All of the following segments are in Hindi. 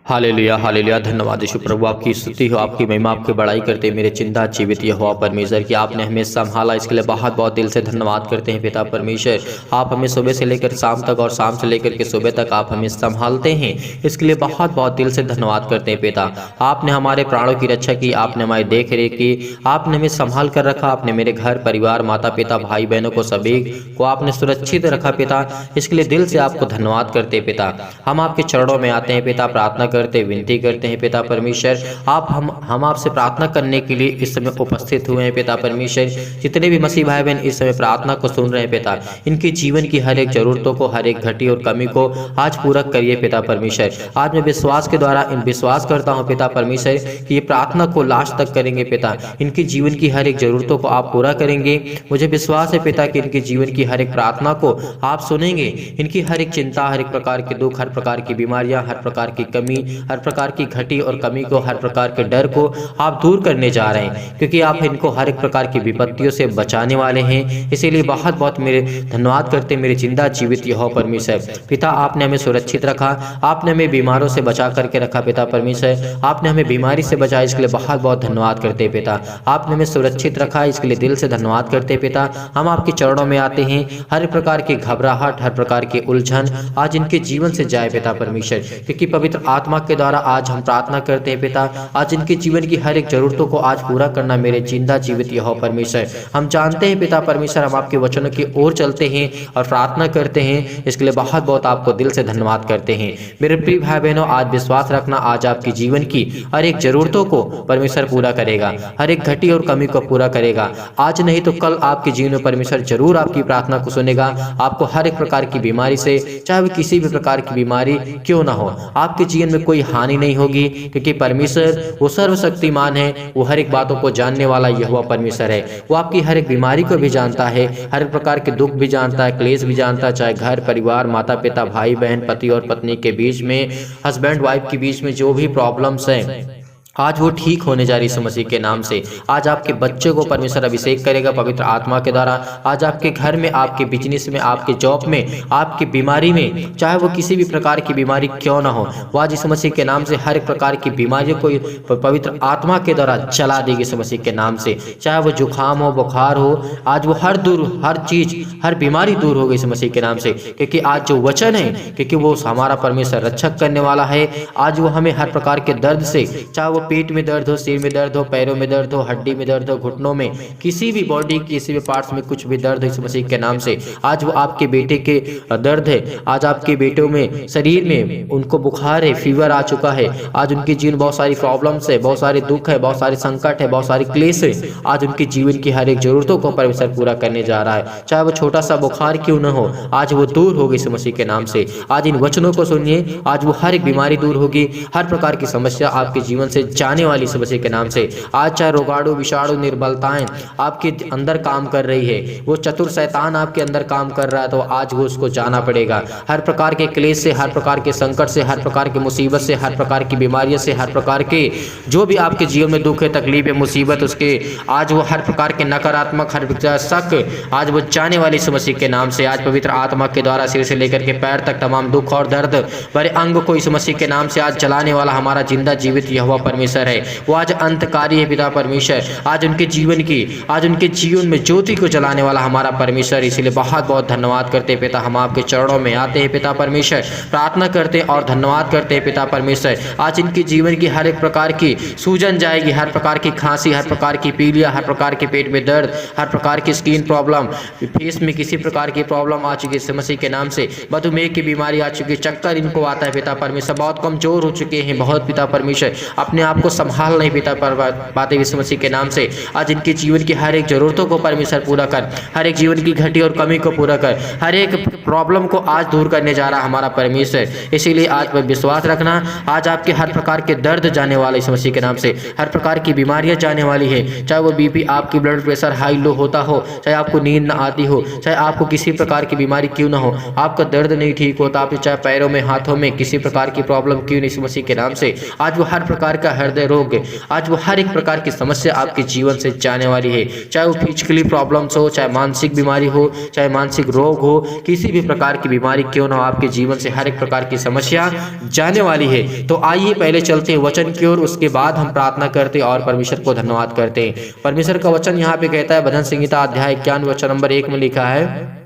Hallelujah hallelujah. धन्यवाद यीशु प्रभु, आपकी स्तुति हो, आपकी महिमा, आपकी बड़ाई करते हैं मेरे चिंता जीवित यहोवा परमेश्वर की। आपने हमें संभाला, इसके लिए बहुत बहुत दिल से धन्यवाद करते हैं पिता परमेश्वर। आप हमें सुबह से लेकर शाम तक और शाम से लेकर के सुबह तक आप हमें संभालते हैं, इसके लिए बहुत बहुत दिल से धन्यवाद करते हैं पिता। आपने हमारे प्राणों की रक्षा की, आपने हमारी देख रेख की, आपने हमें संभाल कर रखा, आपने मेरे घर परिवार माता पिता भाई बहनों को सभी को आपने सुरक्षित रखा पिता, इसके लिए दिल से आपको धन्यवाद करते हैं पिता। हम आपके चरणों में आते हैं पिता, प्रार्थना करते विनती करते हैं पिता परमेश्वर। आप हम आपसे प्रार्थना करने के लिए इस समय उपस्थित हुए हैं पिता परमेश्वर। जितने भी मसीह भाई बहन इस समय प्रार्थना को सुन रहे हैं पिता, इनके जीवन की हर एक जरूरतों को, हर एक घटी और कमी को आज पूरा करिए पिता परमेश्वर। आज मैं विश्वास के द्वारा इन विश्वास करता हूँ पिता परमेश्वर कि ये प्रार्थना को लास्ट तक करेंगे पिता, इनके जीवन की हर एक जरूरतों को आप पूरा करेंगे। मुझे विश्वास है पिता कि इनके जीवन की हर एक प्रार्थना को आप सुनेंगे, इनकी हर एक चिंता, हर एक प्रकार के दुख, हर प्रकार की बीमारियां, हर प्रकार की कमी, हर प्रकार की घटी और कमी को, हर प्रकार के डर को आप दूर करने जा रहे हैं, क्योंकि आप इनको हर एक प्रकार की विपत्तियों से बचाने वाले हैं। इसीलिए बहुत बहुत मेरे धन्यवाद करते मेरे जिंदा जीवित यहोवा परमेश्वर। पिता आपने हमें सुरक्षित रखा, आपने हमें बीमारों से बचा करके रखा पिता परमेश्वर, आपने हमें बीमारी से बचाया, इसके लिए बहुत बहुत धन्यवाद करते हैं पिता। आपने हमें सुरक्षित रखा, इसके लिए दिल से धन्यवाद करते हैं पिता। हम आपके चरणों में आते हैं, हर प्रकार की घबराहट, हर प्रकार की उलझन आज इनके जीवन से जाए पिता परमेश्वर, क्योंकि पवित्र आत्मा के द्वारा आज हम प्रार्थना करते हैं पिता। आज इनके जीवन की हर एक जरूरतों को आज पूरा करना मेरे जिंदा जीवित यहोवा परमेश्वर। हम जानते हैं पिता परमेश्वर, हम आपके वचनों की ओर चलते हैं और प्रार्थना करते हैं, इसके लिए बहुत बहुत आपको दिल से धन्यवाद करते हैं। मेरे प्रिय भाई बहनों, आज विश्वास रखना, आज आपकी जीवन की हर एक जरूरतों को परमेश्वर पूरा करेगा, हर एक घटी और कमी को पूरा करेगा। आज नहीं तो कल आपके जीवन में परमेश्वर जरूर आपकी प्रार्थना को सुनेगा। आपको हर एक प्रकार की बीमारी से, चाहे वो किसी भी प्रकार की बीमारी क्यों ना हो, आपके जीवन में कोई हानि नहीं होगी, क्योंकि परमेश्वर वो सर्वशक्तिमान है, वो हर एक बातों को जानने वाला यहोवा परमेश्वर है। वो आपकी हर एक बीमारी को भी जानता है, हर एक प्रकार के दुख भी जानता है, क्लेश भी जानता है, चाहे घर परिवार माता पिता भाई बहन पति और पत्नी के बीच में, हस्बैंड वाइफ के बीच में जो भी प्रॉब्लम्स हैं, आज वो ठीक होने जा रही है मसीह के नाम से। आज आपके बच्चे को परमेश्वर अभिषेक करेगा पवित्र आत्मा के द्वारा। आज आपके घर में, आपके बिजनेस में, आपके जॉब में, आपकी बीमारी में, चाहे वो किसी भी प्रकार की बीमारी क्यों ना हो, वो आज इस मसीह के नाम से हर एक प्रकार की बीमारियों को पवित्र आत्मा के द्वारा चला देगी इस मसीह के नाम से। चाहे वो जुकाम हो, बुखार हो, आज वो हर चीज, हर बीमारी दूर होगी इस मसीह के नाम से, क्योंकि आज जो वचन है, क्योंकि वो हमारा परमेश्वर रक्षक करने वाला है। आज वो हमें हर प्रकार के दर्द से, चाहे वो पेट में दर्द हो, सिर में दर्द हो, पैरों में दर्द हो, हड्डी में दर्द हो, घुटनों में, किसी भी बॉडी किसी भी पार्ट्स में कुछ भी दर्द हो, इस मसीह के नाम से आज वो आपके बेटे के दर्द है, आज आपके बेटों में शरीर में उनको बुखार है, फीवर आ चुका है, आज उनके जीवन बहुत सारी प्रॉब्लम्स है, बहुत सारे दुख है, बहुत सारे संकट है, बहुत सारी क्लेश है, आज उनके जीवन की हर एक जरूरतों को परमेश्वर पूरा करने जा रहा है। चाहे वो छोटा सा बुखार क्यों न हो, आज वो दूर होगी इस मसीह के नाम से। आज इन वचनों को सुनिए, आज वो हर एक बीमारी दूर होगी, हर प्रकार की समस्या आपके जीवन से जाने वाली इस मसीह के नाम से। आज चाहे रोगाणु विषाणु निर्बलताएं आपके अंदर काम कर रही है, वो चतुर शैतान आपके अंदर काम कर रहा है, तो आज वो उसको जाना पड़ेगा। हर प्रकार के क्लेश से, हर प्रकार के संकट से, हर प्रकार की मुसीबत से, हर प्रकार की बीमारियों से, हर प्रकार के जो भी आपके जीवन में दुख है, तकलीफ है, मुसीबत, उसके आज वो हर प्रकार के नकारात्मक, हर शक, आज वो जाने वाली इस मसीह के नाम से। आज पवित्र आत्मा के द्वारा सिर से लेकर के पैर तक तमाम दुख और दर्द भरे अंग को इस मसीह के नाम से आज चलाने वाला हमारा जिंदा जीवित यहोवा परमेश्वर है। वो आज अंतकारी है पिता परमेश्वर, आज उनके जीवन की, आज उनके जीवन में ज्योति को जलाने वाला हमारा परमेश्वर। इसीलिए बहुत बहुत धन्यवाद करते हैं पिता। हम आपके चरणों में आते हैं पिता परमेश्वर, प्रार्थना करते हैं और धन्यवाद करते हैं पिता परमेश्वर। आज इनके जीवन की हर एक प्रकार की सूजन जाएगी, हर प्रकार की खांसी, हर प्रकार की पीलिया, हर प्रकार के पेट में दर्द, हर प्रकार की स्किन प्रॉब्लम, फेस में किसी प्रकार की प्रॉब्लम आ चुकी है मसीह के नाम से, मधुमेह की बीमारी आ चुकी है, चक्कर इनको आता है पिता परमेश्वर, बहुत कमजोर हो चुके हैं बहुत पिता परमेश्वर, अपने आप को संभाल नहीं पिता पाते यीशु मसीह के नाम से। आज इनके जीवन की हर एक जरूरतों को परमेश्वर पूरा कर, हर एक जीवन की घटी और कमी को पूरा कर, हर एक प्रॉब्लम को आज दूर करने जा रहा हमारा परमेश्वर। इसीलिए आज पर विश्वास रखना, आज आपके हर प्रकार के दर्द जाने वाले यीशु मसीह के नाम से, हर प्रकार की बीमारियां जाने वाली है, चाहे वो बीपी, आपकी ब्लड प्रेशर हाई लो होता हो, चाहे आपको नींद न आती हो, चाहे आपको किसी प्रकार की बीमारी क्यों ना हो, आपका दर्द नहीं ठीक होता, आप चाहे पैरों में हाथों में किसी प्रकार की प्रॉब्लम क्यों नहीं, यीशु मसीह के नाम से आज वो हर प्रकार का हृदय रोग, आज वो हर एक प्रकार की समस्या आपके जीवन से जाने वाली है। चाहे वो फिजिकली प्रॉब्लम्स हो, चाहे मानसिक बीमारी हो, चाहे मानसिक रोग हो, किसी भी प्रकार की बीमारी क्यों ना हो, आपके जीवन से हर एक प्रकार की समस्या जाने वाली है। तो आइए पहले चलते हैं वचन की ओर, उसके बाद हम प्रार्थना करते हैं और परमेश्वर को धन्यवाद करते हैं। परमेश्वर का वचन यहाँ पे कहता है, भजन संहिता अध्याय 91 वचन नंबर 1 में लिखा है,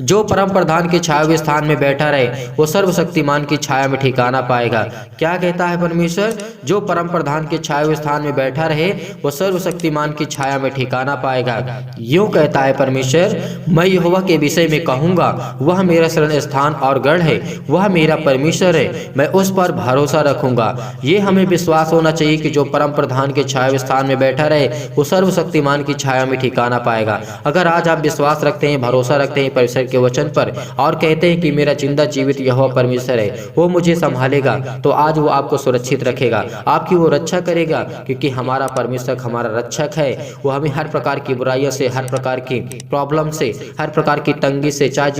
जो परम प्रधान के छाया हुए स्थान में बैठा रहे वो सर्वशक्तिमान की छाया में ठिकाना पाएगा। क्या कहता है परमेश्वर? जो परम प्रधान के छाया हुए स्थान में बैठा रहे वो सर्वशक्तिमान की छाया में ठिकाना पाएगा। यूं कहता है परमेश्वर, मैं यहोवा के विषय में कहूंगा, वह मेरा शरण स्थान और गढ़ है, वह मेरा परमेश्वर है, मैं उस पर भरोसा रखूंगा। ये हमें विश्वास होना चाहिए कि जो परम प्रधान के छाया हुए स्थान में बैठा रहे वो सर्वशक्तिमान की छाया में ठिकाना पाएगा। अगर आज आप विश्वास रखते हैं, भरोसा रखते हैं परमेश्वर के वचन पर और कहते हैं कि मेरा जिंदा जीवित यहोवा परमेश्वर है, वो मुझे संभालेगा, तो आज वो आपको सुरक्षित रखेगा, आपकी वो रक्षा करेगा, क्योंकि हमारा परमेश्वर हमारा रक्षक है। वो हमें हर प्रकार की बुराइयों से, हर प्रकार की प्रॉब्लम से, हर प्रकार की तंगी से, चाहे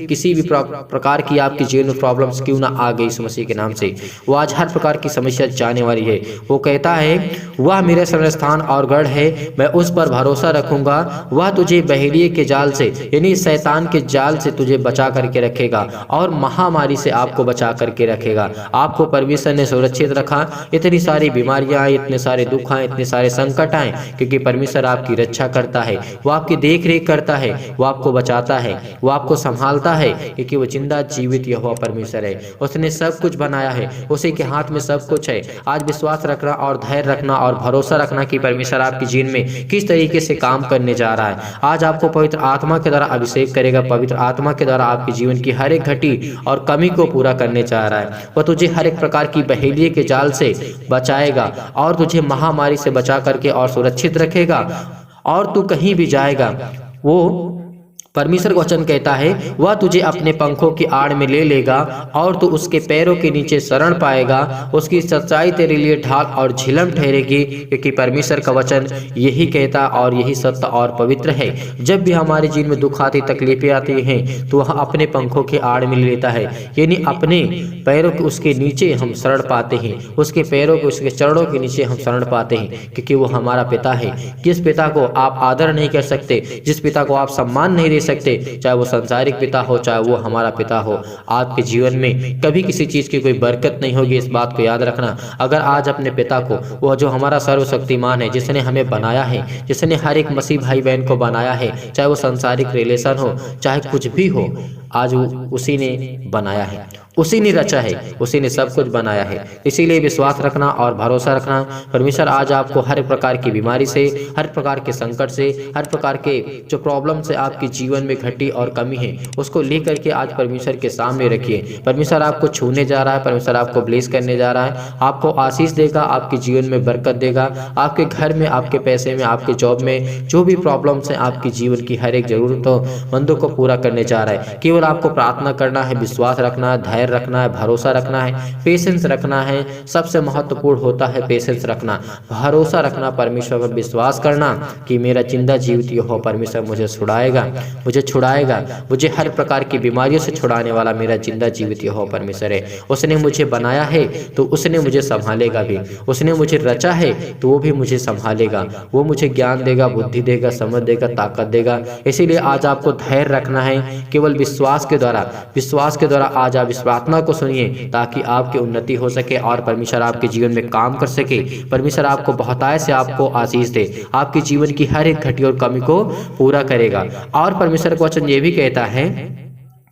किसी भी प्रकार की आपके जीवन में प्रॉब्लम्स क्यों ना आ गई, मसीह के नाम से वो आज हर प्रकार की समस्या जाने वाली है। वो कहता है, वह मेरा शरण स्थान और गढ़ है, मैं उस पर भरोसा रखूंगा, वह तुझे बहेलिये के जाल से यानी शैतान के जाल से तुझे बचा करके रखेगा और महामारी से आपको बचा करके रखेगा। आपको परमेश्वर ने सुरक्षित रखा। इतनी सारी बीमारियां आए, इतने सारे दुख आए, इतने सारे संकट आए, क्योंकि परमेश्वर आपकी रक्षा करता है, वो आपकी देख रेख करता है, वो आपको बचाता है, वो आपको संभालता है, क्योंकि वो जिंदा जीवित यहोवा परमेश्वर है। उसने सब कुछ बनाया है, उसी के हाथ में सब कुछ है। आज विश्वास रखना और धैर्य रखना और भरोसा रखना कि परमेश्वर आपके जीवन में किस तरीके से काम करने जा रहा है। आज आपको पवित्र आत्मा के द्वारा अभिषेक करेगा, पवित्र आत्मा के द्वारा आपके जीवन की हर एक घटी और कमी को पूरा करने चाह रहा है। वह तुझे हर एक प्रकार की बहेलिये के जाल से बचाएगा और तुझे महामारी से बचा करके और सुरक्षित रखेगा, और तू कहीं भी जाएगा वो परमेश्वर का वचन कहता है, वह तुझे अपने पंखों की आड़ में ले लेगा और तू उसके पैरों के नीचे शरण पाएगा। उसकी सच्चाई तेरे लिए ढाल और झिलम ठहरेगी, क्योंकि परमेश्वर का वचन यही कहता और यही सत्य और पवित्र है। जब भी हमारे जीवन में दुख आती, तकलीफें आती हैं, तो वह अपने पंखों के आड़ में ले लेता है, यानी अपने पैरों के उसके नीचे हम शरण पाते हैं, उसके पैरों के उसके चरणों के नीचे हम शरण पाते हैं, क्योंकि वो हमारा पिता है। जिस पिता को आप आदर नहीं कर सकते, जिस पिता को आप सम्मान नहीं दे सकते, चाहे वो संसारिक पिता हो, चाहे वो हमारा पिता हो, आपके जीवन में कभी किसी चीज की कोई बरकत नहीं होगी। इस बात को याद रखना। अगर आज अपने पिता को, वो जो हमारा सर्वशक्तिमान है, जिसने हमें बनाया है, जिसने हर एक मसीह भाई बहन को बनाया है, चाहे वो संसारिक रिलेशन हो, चाहे कुछ भी हो, आज उसी ने बनाया है, उसी ने रचा है, उसी ने सब कुछ बनाया है। इसीलिए विश्वास रखना और भरोसा रखना। परमेश्वर आज आपको हर प्रकार की बीमारी से, हर प्रकार के संकट से, हर प्रकार के जो प्रॉब्लम से आपके जीवन में घटी और कमी है, उसको लेकर के आज परमेश्वर के सामने रखिए। परमेश्वर आपको छूने जा रहा है, परमेश्वर आपको ब्लेस करने जा रहा है, आपको आशीष देगा, आपके जीवन में बरकत देगा, आपके घर में, आपके पैसे में, आपके जॉब में जो भी प्रॉब्लम्स हैं, आपकी जीवन की हर एक जरूरतों को पूरा करने जा रहा है। केवल आपको प्रार्थना करना है, विश्वास रखना है, धैर्य रखना है, भरोसा रखना है, पेशेंस रखना है। सबसे महत्वपूर्ण होता है पेशेंस रखना, भरोसा रखना, परमेश्वर पर विश्वास करना कि मेरा जिंदा जीवित यहोवा परमेश्वर मुझे छुड़ाएगा, मुझे हर प्रकार की बीमारियों से छुड़ाने वाला मेरा जिंदा जीवित यहोवा परमेश्वर है। उसने मुझे बनाया है तो उसने मुझे संभालेगा भी, उसने मुझे रचा है तो वो भी मुझे संभालेगा, वो मुझे ज्ञान देगा, बुद्धि देगा, समझ देगा, ताकत देगा। इसीलिए आज आपको धैर्य रखना है, केवल विश्वास के द्वारा आज आप इस प्रार्थना को सुनिए, ताकि आपकी उन्नति हो सके और परमेश्वर आपके जीवन में काम कर सके। परमेश्वर आपको बहुतायत से आपको आशीष दे, आपके जीवन की हर एक घटी और कमी को पूरा करेगा। और परमेश्वर का वचन ये भी कहता है,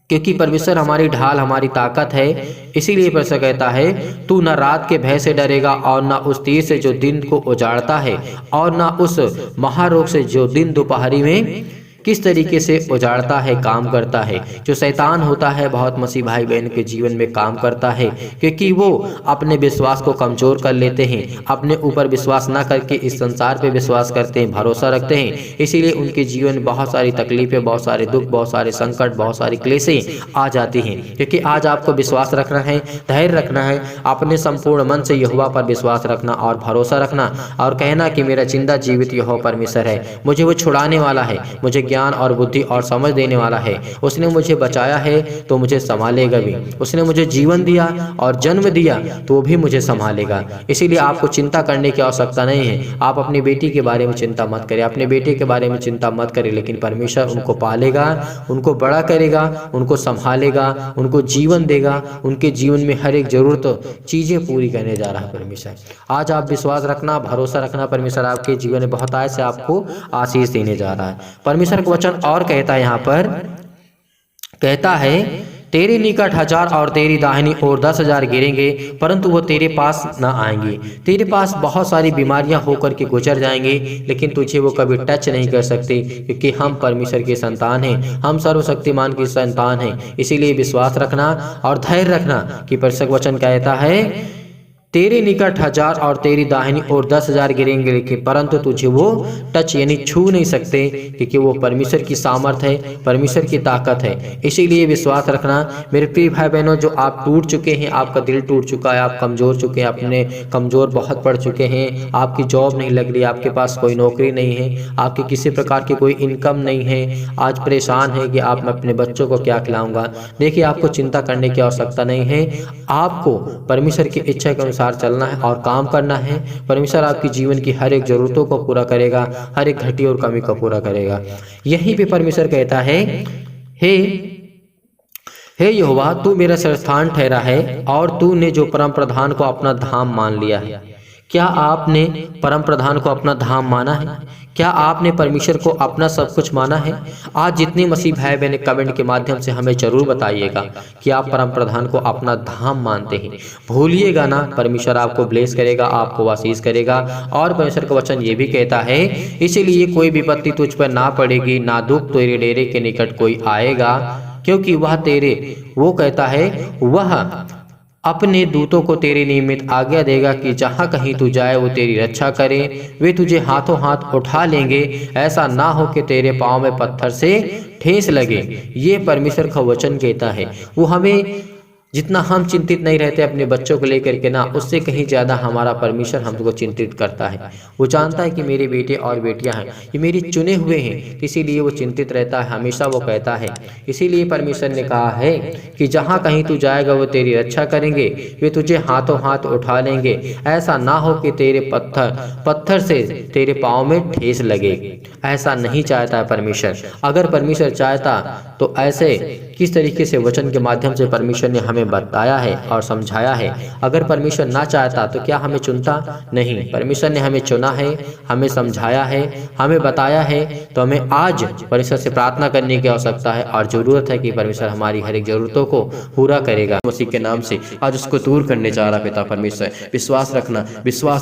क्योंकि परमेश्वर हमारी ढाल, हमारी ताकत है, इसीलिए परमेश्वर कहता है, तू न रात के भय से डरेगा और न उस तीर से जो दिन को उजाड़ता है, और न उस महारोग से जो दिन दोपहरी में किस तरीके से उजाड़ता है, काम करता है। जो शैतान होता है बहुत मसीह भाई बहन के जीवन में काम करता है, क्योंकि वो अपने विश्वास को कमजोर कर लेते हैं, अपने ऊपर विश्वास ना करके इस संसार पे विश्वास करते हैं, भरोसा रखते हैं। इसीलिए उनके जीवन में बहुत सारी तकलीफें, बहुत सारे दुख, बहुत सारे संकट, बहुत सारी क्लेशें आ जाती हैं। क्योंकि आज आपको विश्वास रखना है, धैर्य रखना है, अपने संपूर्ण मन से यहोवा पर विश्वास रखना और भरोसा रखना और कहना कि मेरा जिंदा जीवित यहोवा परमेश्वर है, मुझे वो छुड़ाने वाला है, मुझे ज्ञान और बुद्धि और समझ देने वाला है। उसने मुझे बचाया है तो मुझे संभालेगा भी। उसने मुझे जीवन दिया और जन्म दिया तो भी मुझे संभालेगा। इसीलिए आपको चिंता करने की आवश्यकता नहीं है। आप अपनी बेटी के बारे में चिंता मत करें, अपने बेटे के बारे में चिंता मत करें, लेकिन परमेश्वर उनको पालेगा, उनको बड़ा करेगा, उनको संभालेगा, उनको जीवन देगा, उनके जीवन में हर एक जरूरत चीज़ें पूरी करने जा रहा है परमेश्वर। आज आप विश्वास रखना, भरोसा रखना, परमेश्वर आपके जीवन में बहुत आय से आपको आशीष देने जा रहा है। परमेश्वर का वचन और कहता है, यहाँ पर कहता है, तेरे निकट 1000 और तेरी दाहिनी ओर 10,000 गिरेंगे परंतु वो तेरे पास न आएंगे। तेरे पास बहुत सारी बीमारियां होकर के गुजर जाएंगी लेकिन तुझे वो कभी टच नहीं कर सकते, क्योंकि हम परमेश्वर के संतान हैं, हम सर्वशक्तिमान की संतान हैं। इसीलिए विश्वास रखना और धैर्य रखना कि परमेश्वर का वचन कहता है, तेरे निकट 1000 और तेरी दाहिनी ओर 10,000 गिरेंगे लेकिन परंतु तुझे वो टच यानी छू नहीं सकते, क्योंकि वो परमेश्वर की सामर्थ है, परमेश्वर की ताकत है। इसीलिए विश्वास रखना मेरे प्रिय भाई बहनों, जो आप टूट चुके हैं, आपका दिल टूट चुका है, आप कमज़ोर चुके हैं, अपने कमज़ोर बहुत पड़ चुके हैं, आपकी जॉब नहीं लग रही, आपके पास कोई नौकरी नहीं है, आपकी किसी प्रकार की कोई इनकम नहीं है, आज परेशान है कि आप मैं अपने बच्चों को क्या खिलाऊंगा। देखिए, आपको चिंता करने की आवश्यकता नहीं है। आपको परमेश्वर की इच्छा के अनुसार चलना है और काम करना है। परमेश्वर आपकी जीवन की हर एक जरूरतों को पूरा करेगा, हर एक घटी और कमी को पूरा करेगा। यहीं पे परमेश्वर कहता है, हे यहोवा, तू मेरा स्थान ठहरा है और तूने जो परम प्रधान को अपना धाम मान लिया है। क्या आपने परम प्रधान को अपना धाम माना है? क्या आपने परमेश्वर को अपना सब कुछ माना है? आज जितने मसीह भाई बहन कमेंट के माध्यम से हमें जरूर बताइएगा कि आप परम प्रधान को अपना धाम मानते हैं। भूलिएगा ना, परमेश्वर आपको ब्लेस करेगा, आपको आशीष करेगा। और परमेश्वर का वचन ये भी कहता है, इसीलिए कोई विपत्ति तुझ पर ना पड़ेगी, ना दुख तेरे डेरे के निकट कोई आएगा, क्योंकि वो कहता है, वह अपने दूतों को तेरे निमित्त आज्ञा देगा कि जहाँ कहीं तू जाए वो तेरी रक्षा करें। वे तुझे हाथों हाथ उठा लेंगे, ऐसा ना हो कि तेरे पाँव में पत्थर से ठेस लगे। ये परमेश्वर का वचन कहता है। वो हमें जितना हम चिंतित नहीं रहते अपने बच्चों को लेकर के ना, उससे कहीं ज़्यादा हमारा परमेश्वर हमको चिंतित करता है। वो जानता है कि मेरे बेटे और बेटियां हैं, ये मेरे चुने हुए हैं, इसीलिए वो चिंतित रहता है, हमेशा वो कहता है। इसीलिए परमेश्वर ने कहा है कि जहाँ कहीं तू जाएगा वो तेरी रक्षा करेंगे, वे तुझे हाथों हाथ उठा लेंगे, ऐसा ना हो कि तेरे पत्थर से तेरे पाँव में ठेस लगे। ऐसा नहीं चाहता है परमेश्वर। अगर परमेश्वर चाहता तो ऐसे किस तरीके से वचन के माध्यम से परमेश्वर ने हमें बताया है और समझाया है। अगर परमेश्वर ना चाहता तो क्या हमें चुनता? नहीं, परमेश्वर ने हमें चुना है, हमें समझाया है, हमें बताया है। तो हमें आज परमेश्वर से प्रार्थना करने की आवश्यकता है और जरूरत है कि परमेश्वर हमारी हर एक जरूरतों को पूरा करेगा। मसीह के नाम से आज उसको दूर करने जा रहा पिता परमेश्वर। विश्वास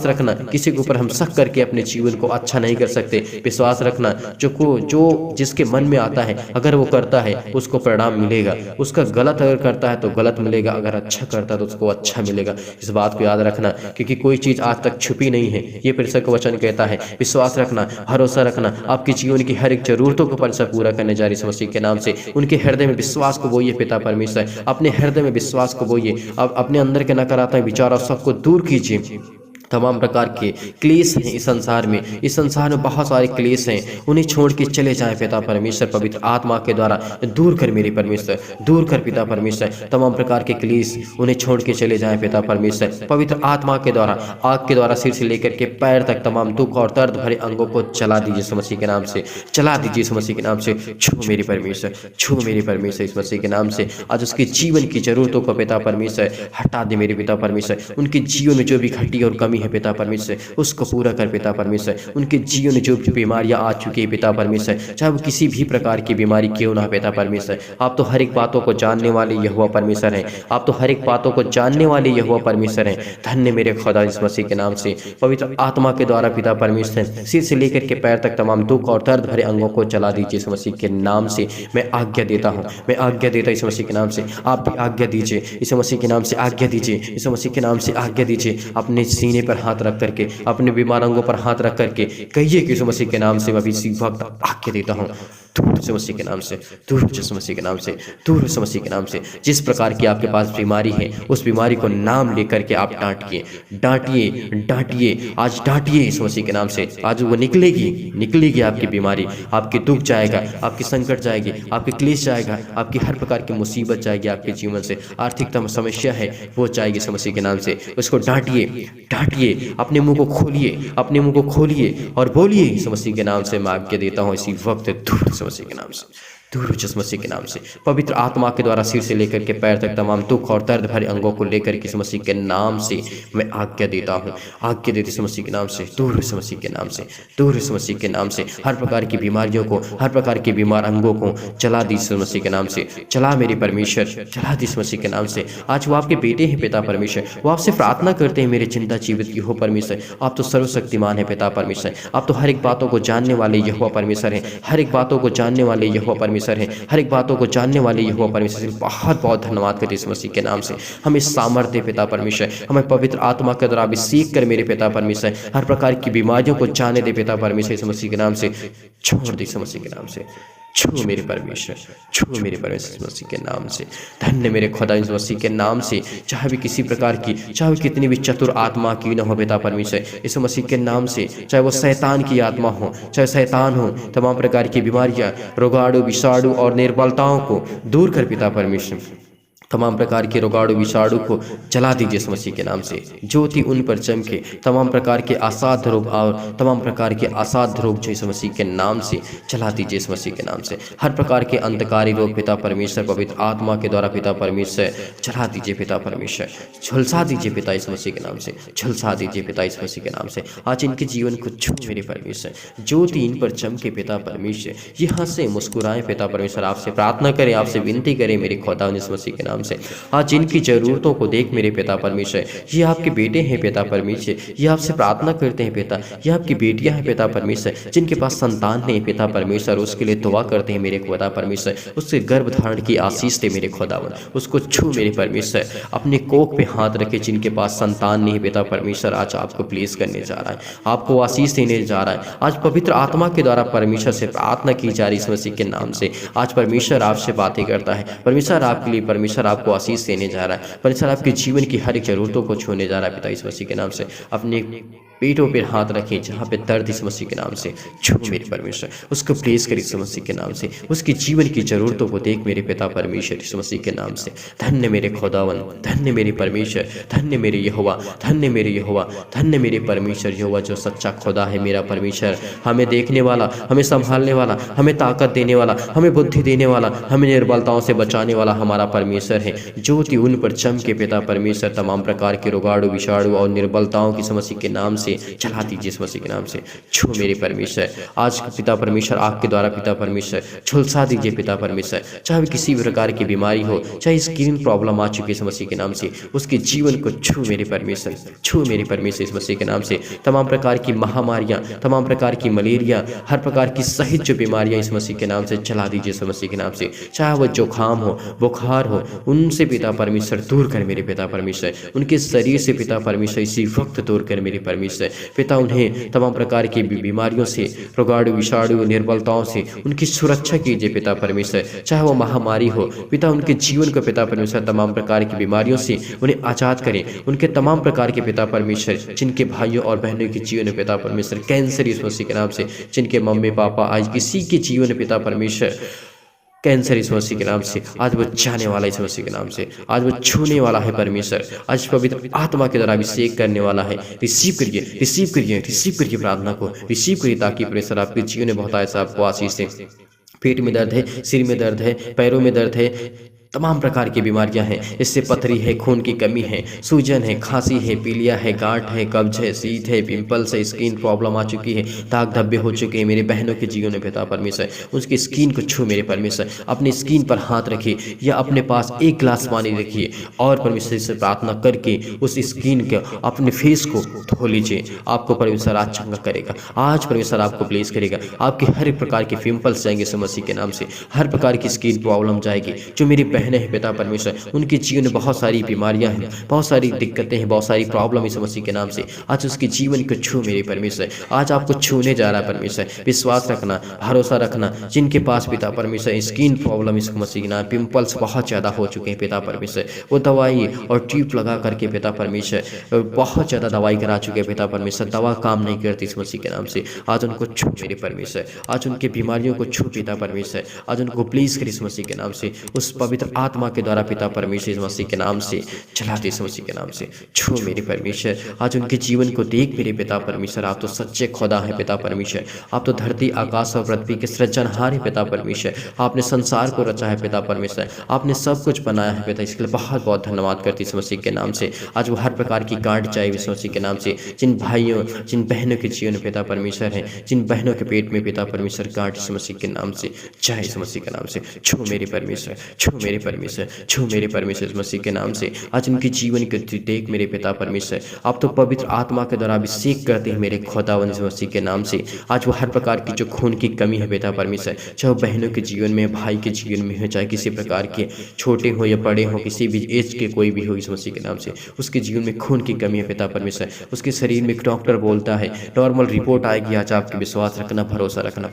रखना, किसी के ऊपर हम शक करके अपने जीवन को अच्छा नहीं कर सकते। विश्वास रखना, जो जिसके मन में आता है अगर वो करता है उसको परिणाम मिलेगा। उसका गलत अगर करता है तो गलत मिलेगा, अगर अच्छा करता है तो उसको अच्छा मिलेगा। इस बात को याद रखना, क्योंकि कोई चीज़ आज तक छुपी नहीं है। ये परमेश्वर का वचन कहता है। विश्वास रखना, भरोसा रखना, आपकी जीवन की हर एक जरूरतों को परमेश्वर पूरा करने जा रही है मसीह के नाम से। उनके हृदय में विश्वास को बोइए पिता परमेश्वर, अपने हृदय में विश्वास को बोइए। अब अपने अंदर के नकारात्मक विचार और सबको दूर कीजिए। तमाम प्रकार के क्लेश हैं इस संसार में बहुत सारे क्लेश हैं, उन्हें छोड़ के चले जाएं पिता परमेश्वर। पवित्र आत्मा के द्वारा दूर कर मेरे परमेश्वर, दूर कर पिता परमेश्वर। तमाम प्रकार के क्लेश उन्हें छोड़ के चले जाएं पिता परमेश्वर। पवित्र आत्मा के द्वारा, आग के द्वारा सिर से लेकर के पैर तक तमाम दुख और दर्द भरे अंगों को चला दीजिए इस मसीह के नाम से, चला दीजिए इस मसीह के नाम से। छू मेरे परमेश्वर, छू मेरे परमेश्वर इस मसीह के नाम से। आज उसके जीवन की जरूरतों को पिता परमेश्वर हटा दे मेरे पिता परमेश्वर। उनके जीवन में जो भी घटी और कमी है पिता परमेश्वर, उसको पूरा कर पिता परमेश्वर। उनके जीवन में जो बीमारियां आ चुकी है पिता परमेश्वर, चाहे वो किसी भी प्रकार की बीमारी क्यों ना पिता परमेश्वर, आप तो हर एक बातों को जानने वाले यहोवा परमेश्वर हैं। आप तो हर एक बातों को जानने वाले यहोवा परमेश्वर हैं। धन्य मेरे खुदा इस मसीह के नाम से। पवित्र आत्मा के द्वारा पिता परमेश्वर सिर से लेकर के पैर तक तमाम दुख और दर्द भरे अंगों को चला दीजिए इस मसीह के नाम से। मैं आज्ञा देता हूँ, मैं आज्ञा देता इस मसीह के नाम से। आप भी आज्ञा दीजिए इस मसीह के नाम से, आज्ञा दीजिए इस मसीह के नाम से, आज्ञा दीजिए। अपने सीने पर हाथ रख करके, अपने बीमार अंगों पर हाथ रख करके कहिए कि यीशु मसीह के नाम से मैं भी इसी वक्त आज्ञा देता हूँ। दूर हो जाए मसीह के नाम से, दूर हो जाए मसीह के नाम से, दूर हो जाए मसीह के नाम से। जिस प्रकार की आपके पास बीमारी है, उस बीमारी को नाम लेकर के आप डांटिए, डांटिए, डांटिए, आज डांटिए इस मसीह के नाम से। आज वो निकलेगी, निकलेगी आपकी बीमारी, आपके दुख जाएगा, आपकी संकट जाएगी, आपके क्लेश जाएगा, आपकी हर प्रकार की मुसीबत जाएगी आपके जीवन से। आर्थिक समस्या है वो जाएगी इस मसीह के नाम से। उसको डांटिए, डांटिए, अपने मुंह को खोलिए, अपने मुंह को खोलिए और बोलिए इस मसीह के नाम से मैं आज्ञा देता हूँ इसी वक्त दूर इस मसीह के नाम से, दूर हो जिस मसीह के नाम से। पवित्र आत्मा के द्वारा सिर से लेकर के पैर तक तमाम दुख और दर्द भरे अंगों को लेकर के इस मसीह के नाम से मैं आज्ञा देता हूँ, आज्ञा देती इस मसीह के नाम से, दूर इस मसीह के नाम से, दूर इस मसीह के नाम से। हर प्रकार की बीमारियों को, हर प्रकार के बीमार अंगों को चला दी इस मसीह के नाम से, चला मेरे परमेश्वर, चला दी इस मसीह के नाम से। आज वो आपके बेटे हैं पिता परमेश्वर, वो आपसे प्रार्थना करते हैं मेरे चिंता जीवित की हो परमेश्वर। आप तो सर्वशक्तिमान है पिता परमेश्वर, आप तो हर एक बातों को जानने वाले यहोवा परमेश्वर हैं, हर एक बातों को जानने वाले यहोवा परमेश्वर हैं, हर एक बातों को जानने वाले यहोवा परमेश्वर। बहुत बहुत धन्यवाद करते इस मसीह के नाम से। हमें सामर्थ्य पिता परमेश्वर, हमें पवित्र आत्मा के द्वारा अभिषेक कर मेरे पिता परमेश्वर, हर प्रकार की बीमारियों को जाने दे पिता परमेश्वर इस मसीह के नाम से। छोड़ दे इस मसीह के नाम से, छू मेरे परमेश्वर, छू मेरे परमेश्वर इस मसीह के नाम से। धन्य मेरे खुदा इस मसीह के नाम से। चाहे भी किसी प्रकार की, चाहे कितनी भी चतुर आत्मा की न हो पिता परमेश्वर, इस मसीह के नाम से, चाहे वो शैतान की आत्मा हो, चाहे शैतान हो, तमाम प्रकार की बीमारियां, रोगाणु, विषाणु और निर्बलताओं को दूर कर पिता परमेश्वर। तमाम प्रकार के रोगाणु विषाणु को जला दीजिए इस मसीह के नाम से। ज्योति उन पर चमके, तमाम प्रकार के असाध्य रोग और तमाम प्रकार के असाध्य रोग जो इस मसीह के नाम से जला दीजिए इस मसीह के नाम से। हर प्रकार के अंधकारी रोग पिता परमेश्वर पवित्र आत्मा के द्वारा पिता परमेश्वर जला दीजिए पिता परमेश्वर, झुलसा दीजिए पिता इस मसीह के नाम से, झुलसा दीजिए पिता इस मसीह के नाम से। आज इनके जीवन को छू मेरे परमेश्वर, ज्योति इन पर चमके पिता परमेश्वर, यहाँ से मुस्कुराएं पिता परमेश्वर। आपसे प्रार्थना करें, आपसे विनती करें मेरे खुदा इस मसीह के नाम से। आज इनकी जरूरतों को देख मेरे पिता परमेश्वर, ये आपके बेटे हैं पिता परमेश्वर, ये आपसे प्रार्थना करते हैं पिता, ये आपकी बेटियां हैं पिता परमेश्वर, जिनके पास संतान नहीं पिता परमेश्वर, उसके लिए दुआ करते हैं मेरे खुदा परमेश्वर। उसके गर्भ धारण की आशीष दे मेरे खुदावन, उसको छू मेरे परमेश्वर, अपने कोख पे हाथ रखे। जिनके पास संतान नहीं पिता परमेश्वर, आज आपको प्लेस करने जा रहा है, आपको आशीष देने जा रहा है। आज पवित्र आत्मा के द्वारा परमेश्वर से प्रार्थना की जा रही इस मसीह के नाम से। आज परमेश्वर आपसे बातें करता है, परमेश्वर आपके लिए, परमेश्वर आपको आशीष देने जा रहा है, परमेश्वर आपके जीवन की हर एक जरूरतों को छूने जा रहा है पिता इस मसीह के नाम से। अपने पेटों पर हाथ रखें जहाँ पे दर्द इस मसीह के नाम से, छू मेरे परमेश्वर, उसको प्लेस करी इस मसीह के नाम से। उसके जीवन की जरूरतों को देख मेरे पिता परमेश्वर इस मसीह के नाम से। धन्य मेरे खुदावन, धन्य मेरे परमेश्वर, धन्य मेरे यहोवा, धन्य मेरे यहोवा, धन्य मेरे परमेश्वर यहोवा जो सच्चा खुदा है मेरा परमेश्वर, हमें देखने वाला, हमें संभालने वाला, हमें ताकत देने वाला, हमें बुद्धि देने वाला, हमें निर्बलताओं से बचाने वाला हमारा परमेश्वर है। ज्योति उन पर चमके पिता परमेश्वर, तमाम प्रकार के रोगाणु विषाणु और निर्बलताओं की मसीह के नाम से चला दीजिए इस मसीह के नाम से। छू मेरे परमेश्वर, आज पिता परमेश्वर आपके द्वारा पिता परमेश्वर झुलसा दीजिए पिता परमेश्वर। चाहे किसी भी प्रकार की बीमारी हो, चाहे स्किन प्रॉब्लम आ चुकी है इस मसीह के नाम से, उसके जीवन को छू मेरे परमेश्वर, छू मेरे परमेश्वर इस मसीह के नाम से। तमाम प्रकार की महामारियां, तमाम प्रकार की मलेरिया, हर प्रकार की सहित जो बीमारियां इस मसीह के नाम से चला दीजिए इस मसीह के नाम से। चाहे वह जुकाम हो, बुखार हो, उनसे पिता परमेश्वर दूर कर मेरे पिता परमेश्वर, उनके शरीर से पिता परमेश्वर इसी वक्त दूर कर मेरे परमेश्वर। पिता उन्हें तमाम प्रकार की बीमारियों से, रोगाणु विषाणु निर्बलताओं से उनकी सुरक्षा कीजिए पिता परमेश्वर। चाहे वो महामारी हो पिता, उनके जीवन को पिता परमेश्वर तमाम प्रकार की बीमारियों से उन्हें आजाद करें। उनके तमाम प्रकार के पिता परमेश्वर, जिनके भाइयों और बहनों के जीवन में पिता परमेश्वर कैंसर इस मसीह के नाम से, जिनके मम्मी पापा आज किसी के जीवन में पिता परमेश्वर कैंसर इस मसीह के नाम से, आज वो जाने वाला इस मसीह के नाम से, आज वो छूने वाला है परमेश्वर, आज पवित्र आत्मा के द्वारा अभिषेक करने वाला है। रिसीव करिए, रिसीव करिए, रिसीव करिए प्रार्थना को, रिसीव करिए ताकि परमेश्वर आपके जीवन में बहुत ऐसा आपको आशीष दे। पेट में दर्द है, सिर में दर्द है, पैरों में दर्द है, तमाम प्रकार की बीमारियां हैं, इससे पथरी है, खून की कमी है, सूजन है, खांसी है, पीलिया है, गांठ है, कब्ज है, शीत है, पिंपल्स है, स्किन प्रॉब्लम आ चुकी है, दाग धब्बे हो चुके हैं मेरे बहनों के जीवन में पिता परमेश्वर, उसकी स्किन को छू मेरे परमेश्वर। अपनी स्किन पर हाथ रखिए या अपने पास एक गिलास पानी रखिए और परमेश्वर से प्रार्थना करके उस स्किन के अपने फेस को धो लीजिए। आपको परमेश्वर आज चंगा करेगा, आज परमेश्वर आपको ब्लेस करेगा। आपके हर एक प्रकार के पिंपल्स जाएंगे इस मसीह के नाम से, हर प्रकार की स्किन प्रॉब्लम जाएगी। जो मेरी बहनें हैं पिता परमेश्वर, उनके जीवन में बहुत सारी बीमारियां हैं, बहुत सारी दिक्कतें हैं, बहुत सारी प्रॉब्लम इस मसीह के नाम से आज उसके जीवन को छू मेरे परमेश्वर। आज आपको छूने जा रहा है परमेश्वर। विश्वास रखना, भरोसा रखना। जिनके पास पिता परमेश्वर स्किन प्रॉब्लम इसको मसीह के नाम, पिंपल्स बहुत ज़्यादा हो चुके हैं पिता परमेश्वर, वो दवाई और ट्यूब लगा करके पिता परमेश्वर बहुत ज़्यादा दवाई करा चुके हैं पिता परमेश्वर, दवा काम नहीं करती इस मसीह के नाम से। आज उनको छू मेरे परमेश्वर, आज उनके बीमारियों को छू पिता परमेश्वर, आज उनको प्लीज कर इस मसीह के नाम से, उस पवित्र आत्मा के द्वारा पिता परमेश्वर इस मसीह के नाम से चलाते इस मसीह के नाम से छू मेरे परमेश्वर। आज उनके जीवन को देख मेरे पिता परमेश्वर, आप तो सच्चे खुदा है पिता परमेश्वर, आप तो धरती आकाश और पृथ्वी के सृजनहार है पिता परमेश्वर, आपने संसार को रचा है पिता परमेश्वर, आपने सब कुछ बनाया है पिता, इसके लिए बहुत बहुत धन्यवाद करती इस मसीह के नाम से। आज वो हर प्रकार की गांठ चाहे इस मसीह के नाम से, जिन भाइयों जिन बहनों के जीवन में पिता परमेश्वर है, जिन बहनों के पेट में पिता परमेश्वर गांठ इस मसीह के नाम से चाहे इस मसीह के नाम से छू मेरे परमेश्वर, छू मेरे परमेश्वर, छू मेरे परमेश्वर इस मसीह के नाम से। आज उनके जीवन को देख मेरे पिता परमेश्वर, आप तो पवित्र आत्मा के द्वारा अभिषेक करते हैं मेरे खुदावंद इस मसीह के नाम से। आज वो हर प्रकार की जो खून की कमी है पिता परमेश्वर, चाहे वो बहनों के जीवन में, भाई के जीवन में हो, चाहे किसी प्रकार के छोटे हो या बड़े हो, किसी भी एज के कोई भी हो इस मसीह के नाम से, उसके जीवन में खून की कमी है पिता परमेश्वर, उसके शरीर में डॉक्टर बोलता है नॉर्मल रिपोर्ट आएगी, आज आपके विश्वास रखना, भरोसा रखना।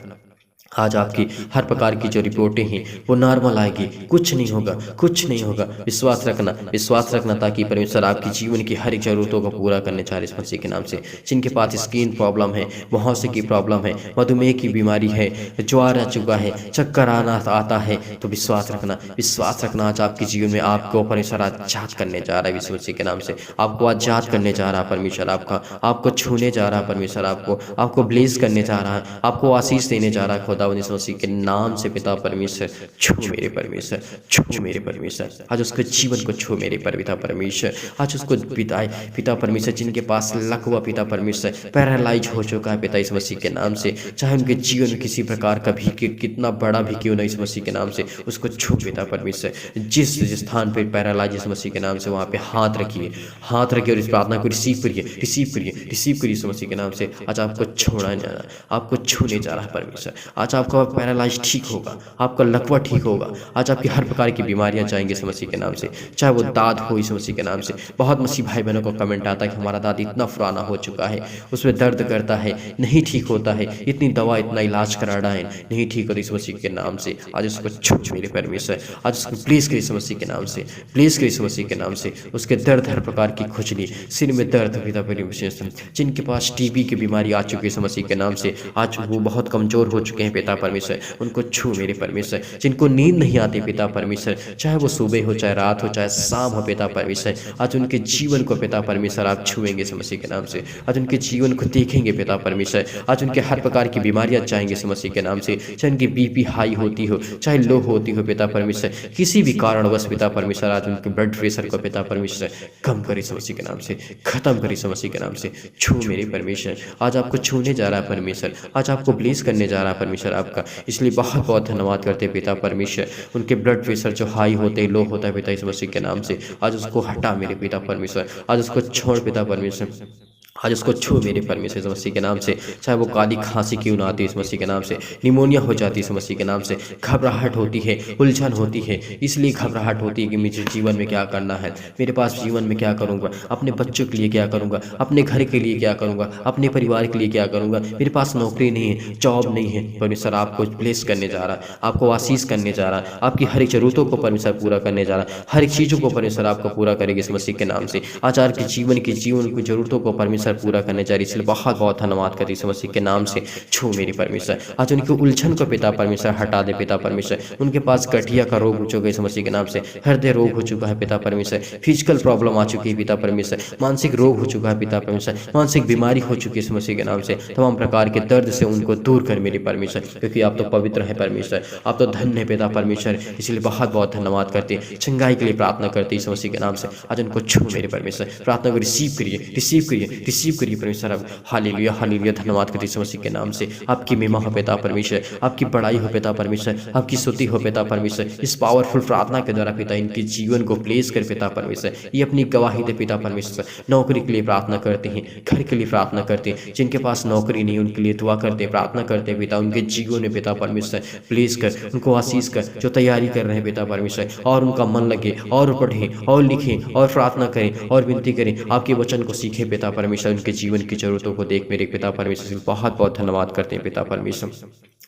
आज आपकी हर प्रकार की जो रिपोर्टें हैं वो नॉर्मल आएगी, कुछ नहीं होगा, कुछ नहीं होगा। विश्वास रखना, विश्वास रखना, ताकि परमेश्वर आपकी जीवन की हर एक जरूरतों को पूरा करने चाह रहे इस मसीह के नाम से। जिनके पास स्किन प्रॉब्लम है, मुहासे की प्रॉब्लम है, मधुमेह की बीमारी है, ज्वार आ चुका है, चक्कर आना आता है, तो विश्वास रखना, विश्वास रखना। आज आपके जीवन में आपको परमेश्वर आजाद करने जा रहा है इस मसीह के नाम से, आपको आजाद करने जा रहा है परमेश्वर, आपको छूने जा रहा है परमेश्वर, आपको ब्लेस करने जा रहा है, आपको आशीष देने जा रहा है खुदावंद इस मसीह के नाम से पिता परमेश्वर। छू मेरे परमेश्वर, छू मेरे परमेश्वर, आज उसके जीवन को छू मेरे पिता परमेश्वर, आज उसको पिता परमेश्वर, जिनके पास लकवा पिता परमेश्वर पैरालाइज हो चुका है पिता इस मसीह के नाम से, चाहे उनके जीवन में किसी प्रकार का भी कितना बड़ा भी क्यों ना इस मसीह के नाम से, उसको छू पिता परमेश्वर। जिस स्थान पर पैरालाइज इस मसीह के नाम से, वहाँ पे हाथ रखिए, हाथ रखिए और इस प्रार्थना को रिसीव करिए, रिसीव करिए, रिसीव करिए इस मसीह के नाम से। आज आपको छोड़ा जा रहा है, आपको छूने जा रहा है परमेश्वर। आज आपका पैरालाइज ठीक होगा, आपका लकवा ठीक होगा, आज आपकी हर प्रकार की बीमारियां जाएंगी इस मसीह के नाम से, चाहे वो दाद हो इस मसीह के नाम से। बहुत मसीह भाई बहनों को कमेंट आता है कि हमारा दाद इतना पुराना हो चुका है, उसमें दर्द करता है, नहीं ठीक होता है, इतनी दवा इतना इलाज कराना है, नहीं ठीक होता इस मसीह के नाम से। आज उसको छू मेरे परमेश्वर, आज उसको प्लीज करिए इस मसीह के नाम से, प्लीज करिए इस मसीह के नाम से। उसके दर्द, हर प्रकार की खुजली, सिर में दर्द पिता परमेश्वर, जिनके पास टीबी की बीमारी आ चुकी है इस मसीह के नाम से, आज वो बहुत कमजोर हो चुके हैं पिता परमेश्वर, उनको छू मेरे परमेश्वर। जिनको नींद नहीं आती पिता परमेश्वर, चाहे वो सुबह हो, चाहे रात हो, चाहे शाम हो पिता परमेश्वर, आज उनके जीवन को पिता परमेश्वर आप छुएंगे इस मसीह के नाम से। आज उनके जीवन को देखेंगे पिता परमेश्वर, आज उनके हर प्रकार की बीमारियां जाएंगे इस मसीह के नाम से, चाहे उनकी बीपी हाई होती हो, चाहे लो होती हो पिता परमेश्वर, किसी भी कारणवश पिता परमेश्वर, आज उनके ब्लड प्रेशर को पिता परमेश्वर कम करे इस मसीह के नाम से, खत्म करे इस मसीह के नाम से। छू मेरे परमेश्वर, आज आपको छूने जा रहा है परमेश्वर, आज आपको ब्लेस करने जा रहा है परमेश्वर आपका, इसलिए बहुत बहुत धन्यवाद करते हैं पिता परमेश्वर। उनके ब्लड प्रेशर जो हाई होते लो होता है पिता इस मसीह के नाम से, आज उसको हटा मेरे पिता परमेश्वर, आज उसको छोड़ पिता परमेश्वर, आज उसको छू मेरे परमेश्वर इस मसीह के नाम से। चाहे वो काली खांसी क्यों ना आती इस मसीह के नाम से, निमोनिया हो जाती है इस मसीह के नाम से, घबराहट होती है, उलझन होती है, इसलिए घबराहट होती है कि मुझे जीवन में क्या करना है, मेरे पास जीवन में क्या करूँगा, अपने बच्चों के लिए क्या करूँगा, अपने घर के लिए क्या करूँगा, अपने परिवार के लिए क्या करूँगा, मेरे पास नौकरी नहीं है, जॉब नहीं है। परमेश्वर आपको ब्लेस करने जा रहा है, आपको आशीष करने जा रहा है, आपकी हर एक जरूरतों को परमेश्वर पूरा करने जा रहा है, हर एक चीज़ों को परमेश्वर आपको पूरा करेगी इस मसीह के नाम से। आज आपके जीवन की जरूरतों को परमेश्वर पूरा करने जा रही है, इसलिए बहुत बहुत धन्यवाद करती इस मसीह के नाम से। छू मेरी परमेश्वर, आज उनकी उलझन को पिता परमेश्वर हटा दे पिता परमेश्वर। उनके पास गठिया का रोग हो चुका है इस मसीह के नाम से, हृदय रोग हो चुका है पिता परमेश्वर, फिजिकल प्रॉब्लम आ चुकी है पिता परमेश्वर, मानसिक रोग हो चुका है पिता परमेश्वर, मानसिक बीमारी हो चुकी है इस मसीह के नाम से। तमाम प्रकार के दर्द से उनको दूर कर मेरी परमेश्वर, क्योंकि आप तो पवित्र है परमेश्वर, आप तो धन्य है पिता परमेश्वर, इसलिए बहुत बहुत धन्यवाद करते हैं। चंगाई के लिए प्रार्थना करते हैं इस मसीह के नाम से। आज उनको छू मेरे परमेश्वर, प्रार्थना को रिसीव करिए, रिसीव करिए, रिसीव करिए परमेश्वर आप। हालेलुया हालेलुया, धन्यवाद करते यीशु मसीह के नाम से। आपकी महिमा हो पिता परमेश्वर, आपकी बड़ाई हो पिता परमेश्वर, आपकी स्तुति हो पिता परमेश्वर। इस पावरफुल प्रार्थना के द्वारा पिता इनके जीवन को प्लेस कर पिता परमेश्वर, ये अपनी गवाही दे पिता परमेश्वर। नौकरी के लिए प्रार्थना करते हैं, घर के लिए प्रार्थना करते हैं, जिनके पास नौकरी नहीं उनके लिए दुआ करते हैं, प्रार्थना करते हैं पिता, उनके जीवन में पिता परमेश्वर प्लेस कर, उनको आशीष कर, जो तैयारी कर रहे हैं पिता परमेश्वर, और उनका मन लगे और पढ़ें और लिखें और प्रार्थना करें और विनती करें, आपके वचन को सीखें पिता परमेश्वर। उनके जीवन की जरूरतों को देख मेरे पिता परमेश्वर, बहुत बहुत धन्यवाद करते हैं पिता परमेश्वर।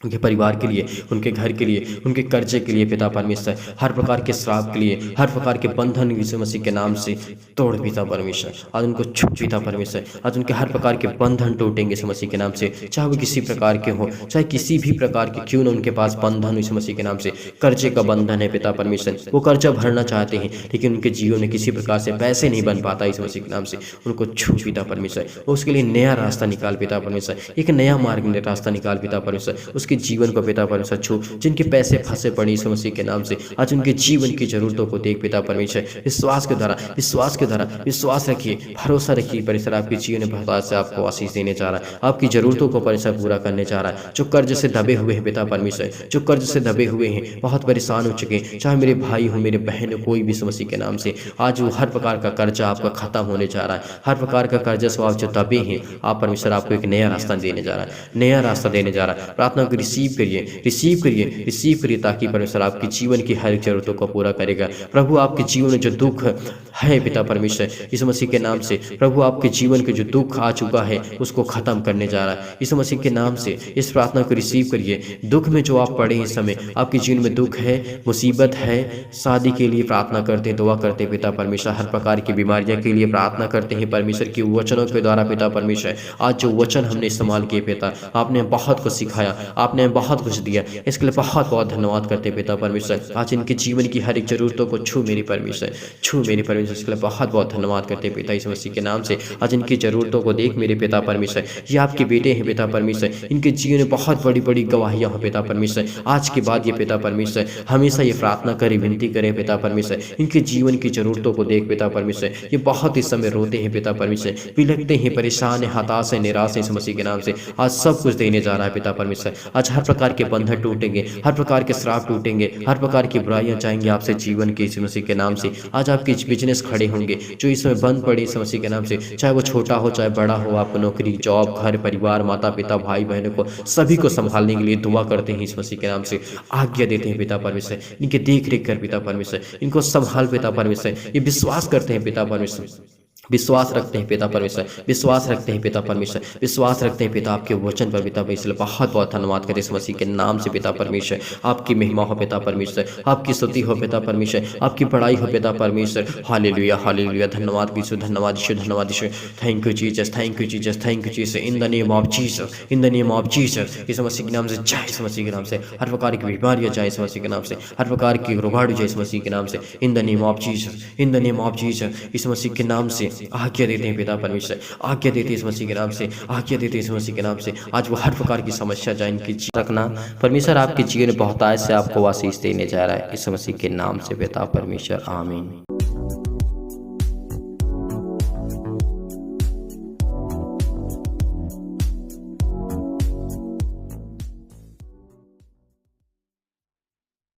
उनके परिवार के लिए, उनके घर के लिए, उनके कर्जे के लिए पिता परमेश्वर, हर प्रकार के श्राप के लिए, हर प्रकार के बंधन यीशु मसीह के नाम से तोड़ पिता परमेश्वर। आज उनको छूट पिता परमेश्वर, आज उनके हर प्रकार के बंधन टूटेंगे यीशु मसीह के नाम से, चाहे वो किसी प्रकार के हो, चाहे किसी भी प्रकार के क्यों न उनके पास बंधन यीशु मसीह के नाम से। कर्जे का बंधन है पिता परमेश्वर, वो कर्जा भरना चाहते हैं लेकिन उनके जीवन में किसी प्रकार से पैसे नहीं बन पाता यीशु मसीह के नाम से, उनको छूट पिता परमेश्वर। उसके लिए नया रास्ता निकाल पिता परमेश्वर, एक नया मार्ग रास्ता निकाल पिता परमेश्वर। उसके जीवन को पिता परमेश्वर छू, जिनके पैसे फंसे पड़े यीशु मसीह के नाम से, आज उनके जीवन की जरूरतों को देख पिता परमेश्वर। विश्वास के द्वारा, विश्वास के द्वारा, विश्वास रखिए, भरोसा रखिए परमेश्वर, आपके जीवन में बहुत से आपको आशीष देने जा रहा है, आपकी जरूरतों को परमेश्वर पूरा करने जा रहा है। जो कर्ज से दबे हुए हैं पिता परमेश्वर, जो कर्ज से दबे हुए हैं, बहुत परेशान हो चुके हैं, चाहे मेरे भाई हो, मेरे बहन हो, कोई भी यीशु मसीह के नाम से, आज वो हर प्रकार का कर्जा आपका खत्म होने जा रहा है। हर प्रकार का कर्जा से आप जो दबे हैं, आप परमेश्वर आपको एक नया रास्ता देने जा रहा है, नया रास्ता देने जा रहा है। प्रार्थना को रिसीव करिए, रिसीव करिए, रिसीव करिए, ताकि परमेश्वर आपकी जीवन की हर जरूरतों को पूरा करेगा। प्रभु आपके जीवन में जो दुख है पिता परमेश्वर, यीशु मसीह के नाम से, प्रभु आपके जीवन के जो दुख आ चुका है उसको खत्म करने जा रहा है यीशु मसीह के नाम से। इस प्रार्थना को रिसीव करिए। दुख में जो आप पड़े इस समय, आपके जीवन में दुख है, मुसीबत है, शादी के लिए प्रार्थना करते हैं, दुआ करते हैं पिता परमेश्वर, हर प्रकार की बीमारियां के लिए प्रार्थना करते हैं परमेश्वर की वचनों के द्वारा पिता परमेश्वर। आज जो वचन हमने इस्तेमाल किए पिता, आपने बहुत कुछ सिखाया, आपने बहुत कुछ दिया, इसके लिए बहुत बहुत धन्यवाद करते हैं पिता परमेश्वर। आज इनके जीवन की हर एक जरूरतों को छू मेरी परमेश्वर, छू मेरी परमेश्वर, इसके लिए बहुत बहुत धन्यवाद करते हैं पिता यीशु मसीह के नाम से। आज इनकी जरूरतों को देख मेरे पिता परमेश्वर, ये आपके बेटे हैं पिता परमेश्वर, इनके जीवन में बहुत बड़ी बड़ी गवाहियां हैं पिता परमेश्वर। आज के बाद ये पिता परमेश्वर हमेशा ये प्रार्थना करे, विनती करे पिता परमेश्वर, इनके जीवन की जरूरतों को देख पिता परमेश्वर। ये बहुत इस समय रोते हैं पिता परमेश्वर, बिलखते हैं, परेशान है, हताश है, निराश है यीशु मसीह के नाम से। आज सब कुछ देने जा रहा है पिता परमेश्वर। आज हर प्रकार के बंधन टूटेंगे, हर प्रकार के श्राप टूटेंगे, हर प्रकार की बुराइयां जाएंगी आपसे जीवन के यीशु मसीह के नाम से। आज आपके बिजनेस खड़े होंगे जो इस समय बंद पड़े यीशु मसीह के नाम से, चाहे वो छोटा हो चाहे बड़ा हो, आपको नौकरी, जॉब, घर, परिवार, माता पिता, भाई बहनों को सभी को संभालने के लिए दुआ करते हैं यीशु मसीह के नाम से। आज्ञा देते हैं पिता परमेश्वर, इनके देख रेख कर पिता परमेश्वर, इनको संभाल पिता परमेश्वर। ये विश्वास करते हैं पिता परमेश्वर, विश्वास रखते हैं पिता परमेश्वर, विश्वास रखते हैं पिता परमेश्वर, विश्वास रखते हैं पिता आपके वचन पर पिता परमेश्वर। बहुत बहुत धन्यवाद करते इस मसीह के नाम से पिता परमेश्वर। आपकी महिमा हो पिता परमेश्वर, आपकी स्तुति हो पिता परमेश्वर, आपकी बड़ाई हो पिता परमेश्वर। हालेलुया हालेलुया, धन्यवाद यीशु, धन्यवाद यीशु, धन्यवाद Yeshu. Thank you Jesus, thank you Jesus, thank you Jesus, in the name of Jesus, in the name of Jesus. इस मसीह के नाम से जय, इस मसीह के नाम से हर प्रकार की बीमारियां जाए, इस मसीह के नाम से हर प्रकार की रोगाड़ू जाए, इस मसीह के नाम से, इन the name of Jesus, in the name of Jesus. इस मसीह के नाम से आज्ञा देते हैं पिता परमेश्वर, आज्ञा देते इस मसीह के नाम से, आज्ञा देते इस मसीह के नाम से। आज वो हर प्रकार की समस्या जाए इनकी रखना परमेश्वर, आपके जीवन में बहुतायत से आपको आशीष देने जा रहा है इस मसीह के नाम से पिता परमेश्वर, आमीन।